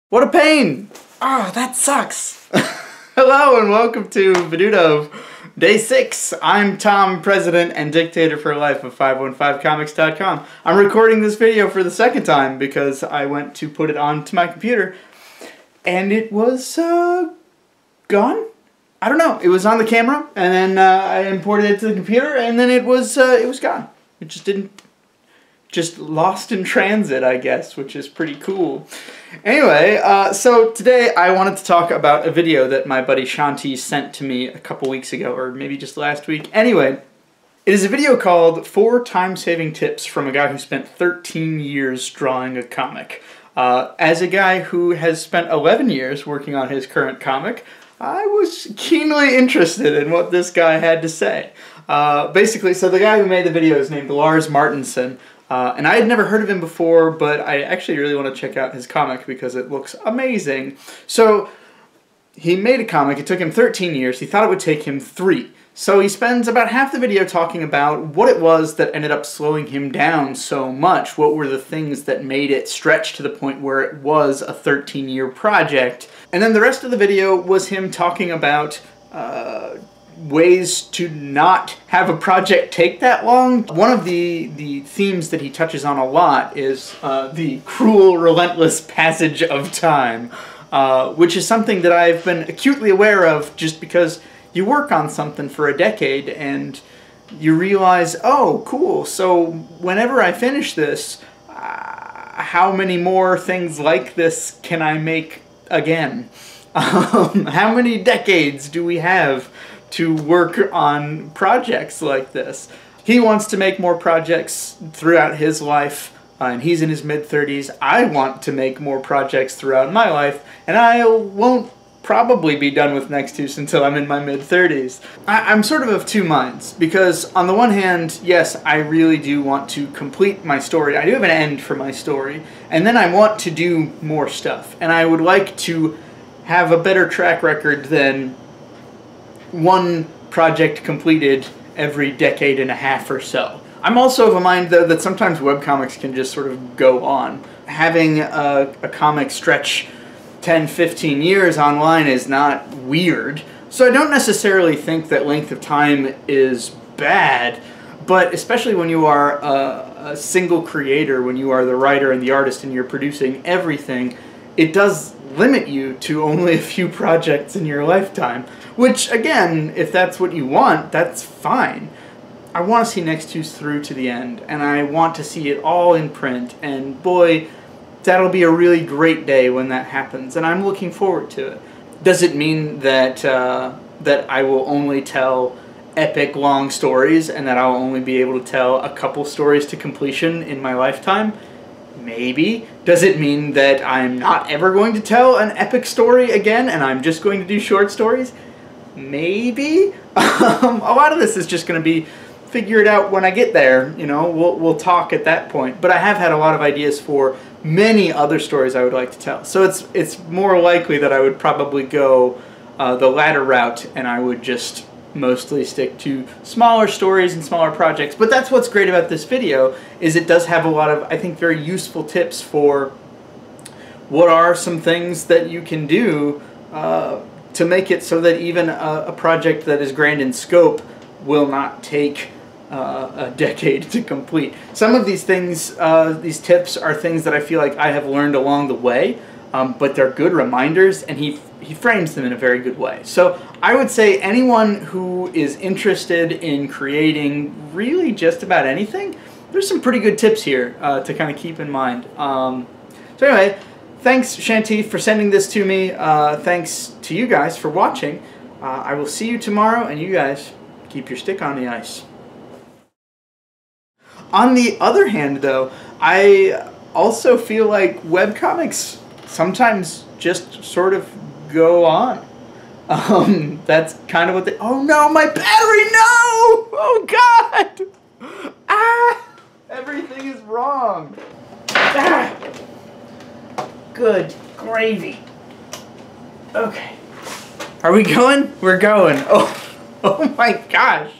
What a pain! Oh, that sucks! Hello and welcome to Veduto Day 6. I'm Tom, President and Dictator for Life of 515comics.com. I'm recording this video for the second time because I went to put it onto my computer and it was gone? I don't know. It was on the camera and then I imported it to the computer and then it was gone. It just lost in transit, I guess, which is pretty cool. Anyway, so today I wanted to talk about a video that my buddy Shanti sent to me a couple weeks ago, or maybe just last week. Anyway, it is a video called 4 Time-Saving Tips from a Guy Who Spent 13 Years Drawing a Comic. As a guy who has spent 11 years working on his current comic, I was keenly interested in what this guy had to say. Basically, so the guy who made the video is named Lars Martinson. And I had never heard of him before, but I actually really want to check out his comic because it looks amazing. So, he made a comic. It took him 13 years. He thought it would take him 3. So he spends about half the video talking about what it was that ended up slowing him down so much. What were the things that made it stretch to the point where it was a 13-year project. And then the rest of the video was him talking about ways to not have a project take that long. One of the themes that he touches on a lot is the cruel, relentless passage of time, which is something that I've been acutely aware of just because you work on something for a decade and you realize, oh, cool, so whenever I finish this, how many more things like this can I make again? How many decades do we have to work on projects like this? He wants to make more projects throughout his life, and he's in his mid-30s. I want to make more projects throughout my life, and I won't probably be done with Next 2 until I'm in my mid-30s. I'm sort of two minds, because on the one hand, yes, I really do want to complete my story. I do have an end for my story, and then I want to do more stuff, and I would like to have a better track record than one project completed every decade and a half or so. I'm also of a mind, though, that sometimes webcomics can just sort of go on. Having a comic stretch 10, 15 years online is not weird, so I don't necessarily think that length of time is bad, but especially when you are a single creator, when you are the writer and the artist and you're producing everything, it does limit you to only a few projects in your lifetime. Which, again, if that's what you want, that's fine. I want to see Next 2 through to the end, and I want to see it all in print, and boy, that'll be a really great day when that happens, and I'm looking forward to it. Does it mean that, that I will only tell epic long stories, and that I'll only be able to tell a couple stories to completion in my lifetime? Maybe. Does it mean that I'm not ever going to tell an epic story again, and I'm just going to do short stories? Maybe. A lot of this is just going to be figure it out when I get there, you know, we'll talk at that point. But I have had a lot of ideas for many other stories I would like to tell. So it's more likely that I would probably go the latter route and I would just mostly stick to smaller stories and smaller projects. But that's what's great about this video, is it does have a lot of, I think, very useful tips for what are some things that you can do to make it so that even a project that is grand in scope will not take a decade to complete. Some of these things, these tips are things that I feel like I have learned along the way, but they're good reminders, and he frames them in a very good way. So I would say anyone who is interested in creating really just about anything, there's some pretty good tips here to kind of keep in mind. So anyway, thanks, Shanti, for sending this to me. Thanks to you guys for watching. I will see you tomorrow, and you guys keep your stick on the ice. On the other hand, though, I also feel like webcomics sometimes just sort of go on. That's kind of what they... Oh no, my battery, no! Oh God! Ah! Everything is wrong. Ah! Good gravy. Okay. Are we going? We're going. Oh my gosh.